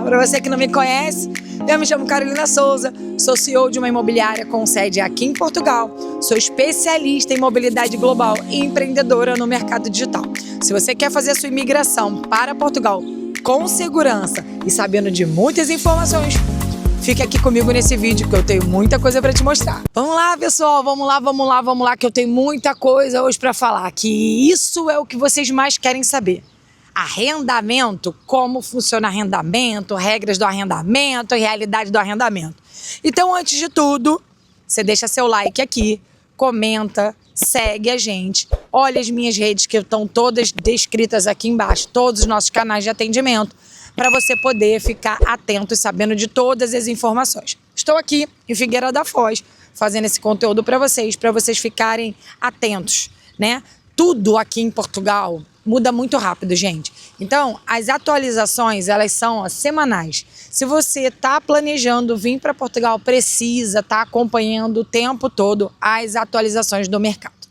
Para você que não me conhece, eu me chamo Carolina Souza, sou CEO de uma imobiliária com sede aqui em Portugal, sou especialista em mobilidade global e empreendedora no mercado digital. Se você quer fazer a sua imigração para Portugal com segurança e sabendo de muitas informações, fique aqui comigo nesse vídeo que eu tenho muita coisa para te mostrar. Vamos lá, pessoal, vamos lá, que eu tenho muita coisa hoje para falar, que isso é o que vocês mais querem saber. Arrendamento, como funciona arrendamento, regras do arrendamento, realidade do arrendamento. Então, antes de tudo, você deixa seu like aqui, comenta, segue a gente, olha as minhas redes que estão todas descritas aqui embaixo, todos os nossos canais de atendimento, para você poder ficar atento e sabendo de todas as informações. Estou aqui em Figueira da Foz, fazendo esse conteúdo para vocês ficarem atentos, né? Tudo aqui em Portugal muda muito rápido, gente. Então, as atualizações, elas são semanais. Se você está planejando vir para Portugal, precisa estar acompanhando o tempo todo as atualizações do mercado.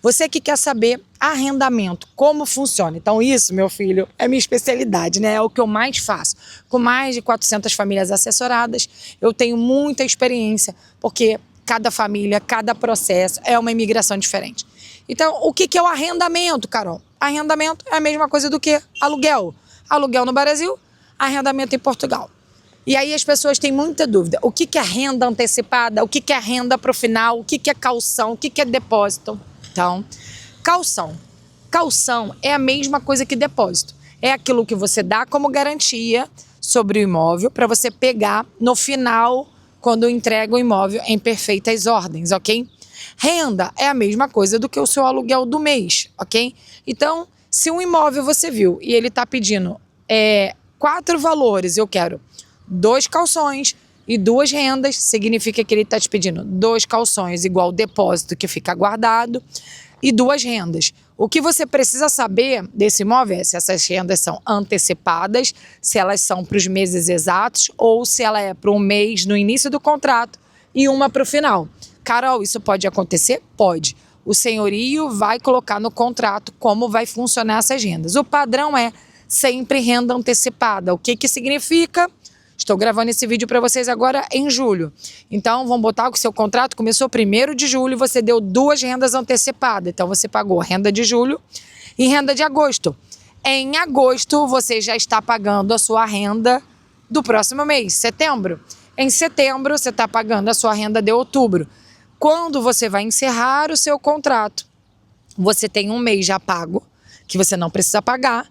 Você que quer saber arrendamento, como funciona. Então isso, meu filho, é minha especialidade, né? É o que eu mais faço. Com mais de 400 famílias assessoradas, eu tenho muita experiência, porque cada família, cada processo é uma imigração diferente. Então, o que é o arrendamento, Carol? Arrendamento é a mesma coisa do que aluguel. Aluguel no Brasil, arrendamento em Portugal. E aí as pessoas têm muita dúvida. O que é renda antecipada? O que é renda para o final? O que é calção? O que é depósito? Então, calção. Calção é a mesma coisa que depósito. É aquilo que você dá como garantia sobre o imóvel para você pegar no final, quando entrega o imóvel em perfeitas ordens, ok? Renda é a mesma coisa do que o seu aluguel do mês, ok? Então, se um imóvel você viu e ele está pedindo 4 valores, eu quero 2 calções e 2 rendas, significa que ele está te pedindo 2 calções igual depósito que fica guardado e 2 rendas. O que você precisa saber desse imóvel é se essas rendas são antecipadas, se elas são para os meses exatos ou se ela é para um mês no início do contrato e uma para o final. Carol, isso pode acontecer? Pode. O senhorio vai colocar no contrato como vai funcionar essas rendas. O padrão é sempre renda antecipada. O que significa? Estou gravando esse vídeo para vocês agora em julho. Então, vamos botar que o seu contrato começou 1º de julho e você deu 2 rendas antecipadas. Então, você pagou renda de julho e renda de agosto. Em agosto, você já está pagando a sua renda do próximo mês, setembro. Em setembro, você está pagando a sua renda de outubro. Quando você vai encerrar o seu contrato, você tem um mês já pago, que você não precisa pagar,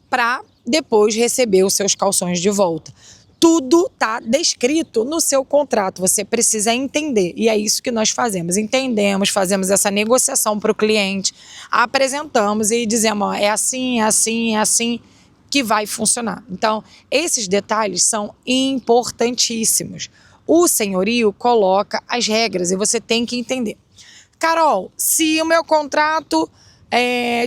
para depois receber os seus calções de volta. Tudo está descrito no seu contrato, você precisa entender. E é isso que nós fazemos, entendemos, fazemos essa negociação para o cliente, apresentamos e dizemos, ó, é assim que vai funcionar. Então, esses detalhes são importantíssimos. O senhorio coloca as regras e você tem que entender. Carol, se o meu contrato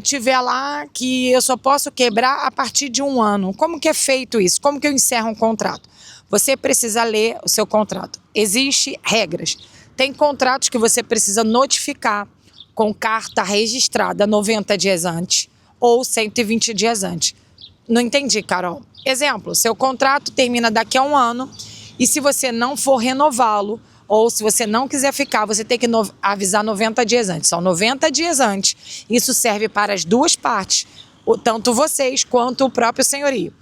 tiver lá que eu só posso quebrar a partir de 1 ano, como que é feito isso? Como que eu encerro um contrato? Você precisa ler o seu contrato. Existem regras. Tem contratos que você precisa notificar com carta registrada 90 dias antes ou 120 dias antes. Não entendi, Carol. Exemplo, seu contrato termina daqui a 1 ano e se você não for renová-lo, ou se você não quiser ficar, você tem que avisar 90 dias antes. São 90 dias antes. Isso serve para as duas partes, tanto vocês quanto o próprio senhorio.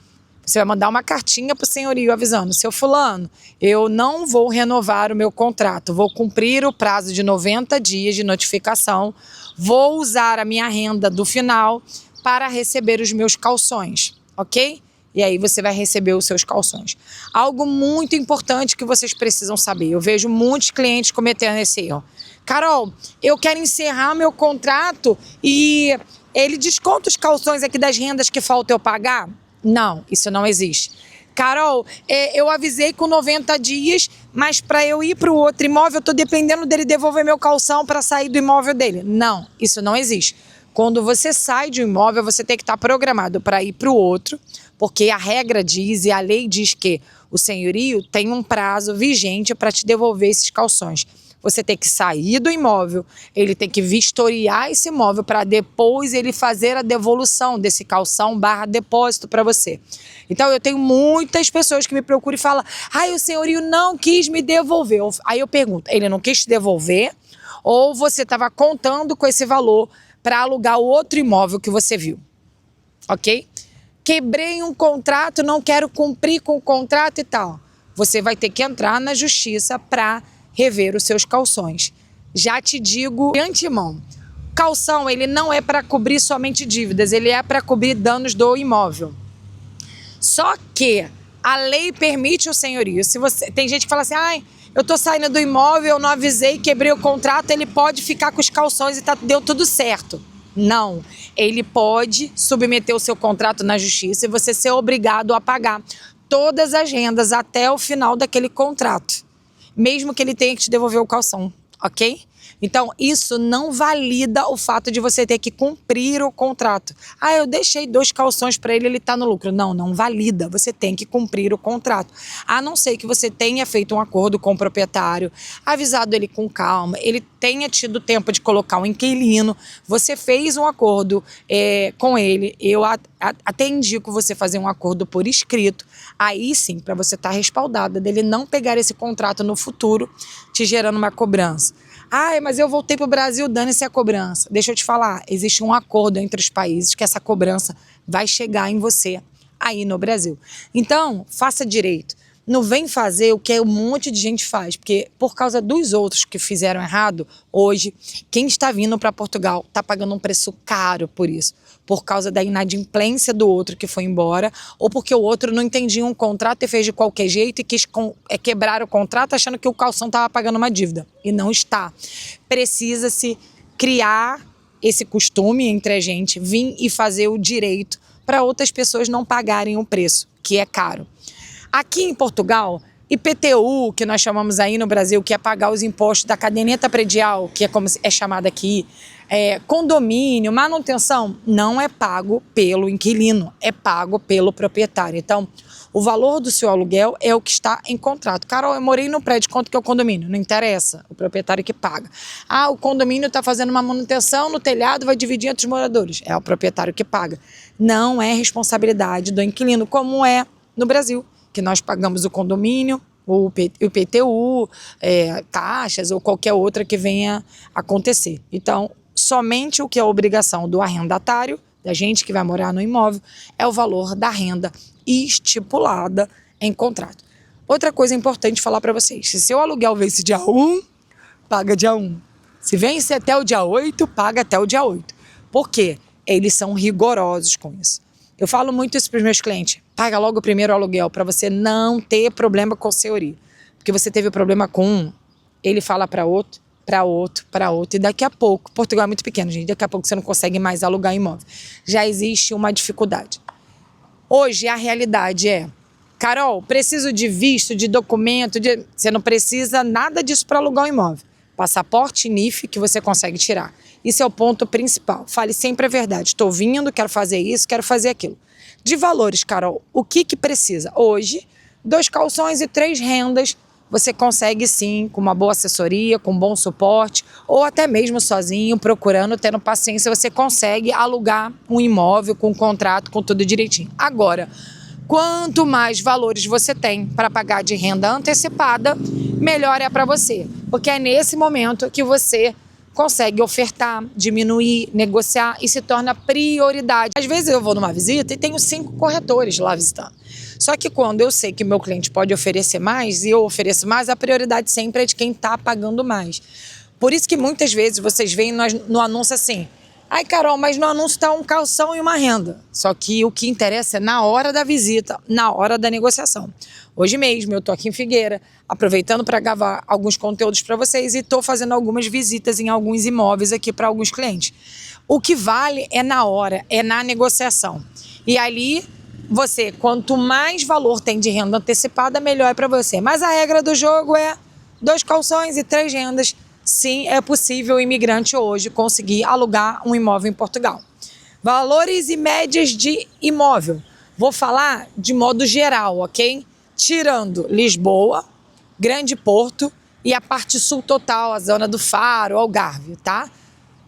Você vai mandar uma cartinha para o senhorio avisando, seu fulano, eu não vou renovar o meu contrato, vou cumprir o prazo de 90 dias de notificação, vou usar a minha renda do final para receber os meus calções, ok? E aí você vai receber os seus calções. Algo muito importante que vocês precisam saber. Eu vejo muitos clientes cometendo esse erro. Carol, eu quero encerrar meu contrato e ele desconta os calções aqui das rendas que falta eu pagar? Não, isso não existe. Carol, eu avisei com 90 dias, mas para eu ir para o outro imóvel, eu estou dependendo dele devolver meu calção para sair do imóvel dele. Não, isso não existe. Quando você sai de um imóvel, você tem que estar programado para ir para o outro, porque a regra diz e a lei diz que o senhorio tem um prazo vigente para te devolver esses calções. você tem que sair do imóvel, ele tem que vistoriar esse imóvel para depois ele fazer a devolução desse calção/depósito para você. Então eu tenho muitas pessoas que me procuram e falam: o senhorio não quis me devolver. Aí eu pergunto, ele não quis te devolver ou você estava contando com esse valor para alugar o outro imóvel que você viu? Ok? Quebrei um contrato, não quero cumprir com o contrato e tal. Você vai ter que entrar na justiça para rever os seus calções. Já te digo de antemão, calção ele não é para cobrir somente dívidas, ele é para cobrir danos do imóvel. Só que a lei permite o senhorio. Se você, tem gente que fala assim, eu tô saindo do imóvel, eu não avisei, quebrei o contrato, ele pode ficar com os calções e deu tudo certo. Não, ele pode submeter o seu contrato na justiça e você ser obrigado a pagar todas as rendas até o final daquele contrato, mesmo que ele tenha que te devolver o calção, ok? Então, isso não valida o fato de você ter que cumprir o contrato. Eu deixei 2 calções para ele tá no lucro. Não, não valida. Você tem que cumprir o contrato. A não ser que você tenha feito um acordo com o proprietário, avisado ele com calma, ele tenha tido tempo de colocar um inquilino, você fez um acordo com ele, eu até indico você fazer um acordo por escrito, aí sim, para você estar respaldada dele não pegar esse contrato no futuro, te gerando uma cobrança. Mas eu voltei para o Brasil, dane-se a cobrança. Deixa eu te falar, existe um acordo entre os países que essa cobrança vai chegar em você aí no Brasil. Então, faça direito. Não vem fazer o que um monte de gente faz, porque por causa dos outros que fizeram errado, hoje, quem está vindo para Portugal está pagando um preço caro por isso. Por causa da inadimplência do outro que foi embora, ou porque o outro não entendia um contrato e fez de qualquer jeito e quis quebrar o contrato achando que o calção estava pagando uma dívida. E não está. Precisa-se criar esse costume entre a gente, vir e fazer o direito para outras pessoas não pagarem o preço, que é caro. Aqui em Portugal, IPTU, que nós chamamos aí no Brasil, que é pagar os impostos da caderneta predial, que é como é chamada aqui, condomínio, manutenção, não é pago pelo inquilino, é pago pelo proprietário. Então, o valor do seu aluguel é o que está em contrato. Carol, eu morei no prédio, quanto que é o condomínio? Não interessa, o proprietário que paga. O condomínio está fazendo uma manutenção no telhado, vai dividir entre os moradores. É o proprietário que paga. Não é responsabilidade do inquilino, como é no Brasil, que nós pagamos o condomínio, o IPTU, taxas ou qualquer outra que venha acontecer. Então, somente o que é obrigação do arrendatário, da gente que vai morar no imóvel, é o valor da renda estipulada em contrato. Outra coisa importante falar para vocês, se seu aluguel vence dia 1, paga dia 1. Se vence até o dia 8, paga até o dia 8. Por quê? Eles são rigorosos com isso. Eu falo muito isso para os meus clientes. Paga logo o primeiro aluguel para você não ter problema com o senhorio. Porque você teve problema com um, ele fala para outro, para outro, para outro. E daqui a pouco, Portugal é muito pequeno, gente, daqui a pouco você não consegue mais alugar imóvel. Já existe uma dificuldade. Hoje a realidade é, Carol, preciso de visto, de documento, você não precisa nada disso para alugar um imóvel. Passaporte NIF que você consegue tirar. Isso é o ponto principal. Fale sempre a verdade. Estou vindo, quero fazer isso, quero fazer aquilo. De valores, Carol, o que precisa? Hoje, 2 calções e 3 rendas, você consegue sim, com uma boa assessoria, com bom suporte, ou até mesmo sozinho, procurando, tendo paciência, você consegue alugar um imóvel com contrato, com tudo direitinho. Agora, quanto mais valores você tem para pagar de renda antecipada, melhor é para você. Porque é nesse momento que você consegue ofertar, diminuir, negociar e se torna prioridade. Às vezes eu vou numa visita e tenho 5 corretores lá visitando. Só que quando eu sei que o meu cliente pode oferecer mais e eu ofereço mais, a prioridade sempre é de quem está pagando mais. Por isso que muitas vezes vocês veem no anúncio assim, Carol, mas no anúncio está um calção e uma renda. Só que o que interessa é na hora da visita, na hora da negociação. Hoje mesmo eu estou aqui em Figueira, aproveitando para gravar alguns conteúdos para vocês e estou fazendo algumas visitas em alguns imóveis aqui para alguns clientes. O que vale é na hora, é na negociação. E ali, você, quanto mais valor tem de renda antecipada, melhor é para você. Mas a regra do jogo é 2 calções e 3 rendas. Sim, é possível o imigrante hoje conseguir alugar um imóvel em Portugal. Valores e médias de imóvel. Vou falar de modo geral, ok? Tirando Lisboa, Grande Porto e a parte sul total, a zona do Faro, Algarve, tá?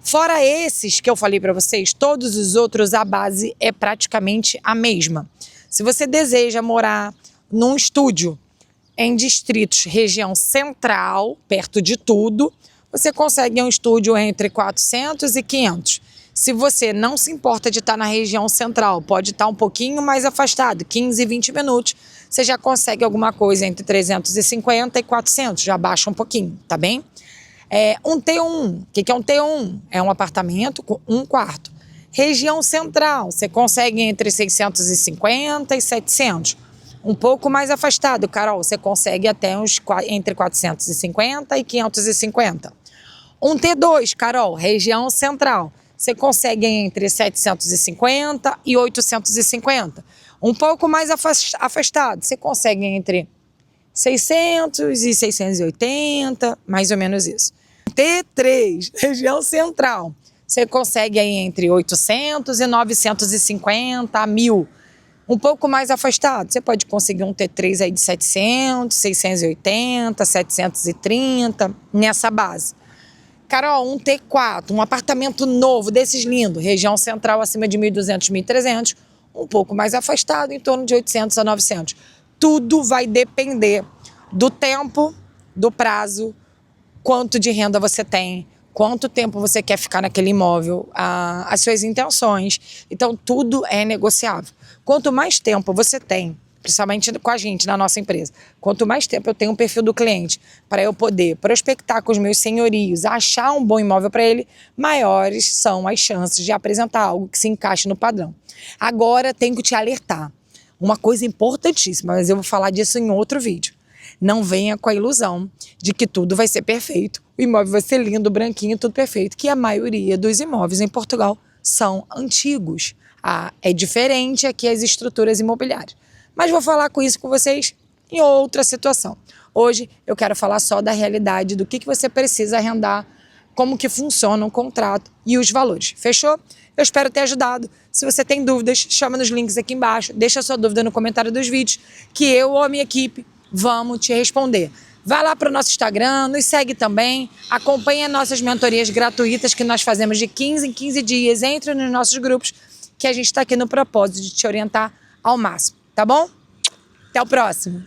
Fora esses que eu falei para vocês, todos os outros, a base é praticamente a mesma. Se você deseja morar num estúdio em distritos, região central, perto de tudo, você consegue um estúdio entre 400 e 500. Se você não se importa de estar na região central, pode estar um pouquinho mais afastado, 15 e 20 minutos, você já consegue alguma coisa entre 350 e 400, já baixa um pouquinho, tá bem? Um T1, o que é um T1? É um apartamento com 1 quarto. Região central, você consegue entre 650 e 700. Um pouco mais afastado, Carol, você consegue até entre 450 e 550. Um T2, Carol, região central, você consegue entre 750 e 850. Um pouco mais afastado, você consegue entre 600 e 680, mais ou menos isso. T3, região central, você consegue aí entre 800 e 950 a 1.000. Um pouco mais afastado, você pode conseguir um T3 aí de 700, 680, 730, nessa base. Carol, um T4, um apartamento novo, desses lindos, região central acima de 1.200, 1.300, um pouco mais afastado, em torno de 800 a 900. Tudo vai depender do tempo, do prazo, quanto de renda você tem, quanto tempo você quer ficar naquele imóvel, as suas intenções. Então, tudo é negociável. Quanto mais tempo você tem, principalmente com a gente, na nossa empresa, quanto mais tempo eu tenho um perfil do cliente para eu poder prospectar com os meus senhorios, achar um bom imóvel para ele, maiores são as chances de apresentar algo que se encaixe no padrão. Agora, tenho que te alertar. Uma coisa importantíssima, mas eu vou falar disso em outro vídeo. Não venha com a ilusão de que tudo vai ser perfeito, o imóvel vai ser lindo, branquinho, tudo perfeito, que a maioria dos imóveis em Portugal são antigos. É diferente aqui as estruturas imobiliárias. Mas vou falar com isso com vocês em outra situação. Hoje eu quero falar só da realidade, do que você precisa arrendar, como que funciona um contrato e os valores. Fechou? Eu espero ter ajudado. Se você tem dúvidas, chama nos links aqui embaixo, deixa a sua dúvida no comentário dos vídeos, que eu ou a minha equipe vamos te responder. Vai lá para o nosso Instagram, nos segue também, acompanha nossas mentorias gratuitas que nós fazemos de 15 em 15 dias, entre nos nossos grupos, que a gente está aqui no propósito de te orientar ao máximo, tá bom? Até o próximo!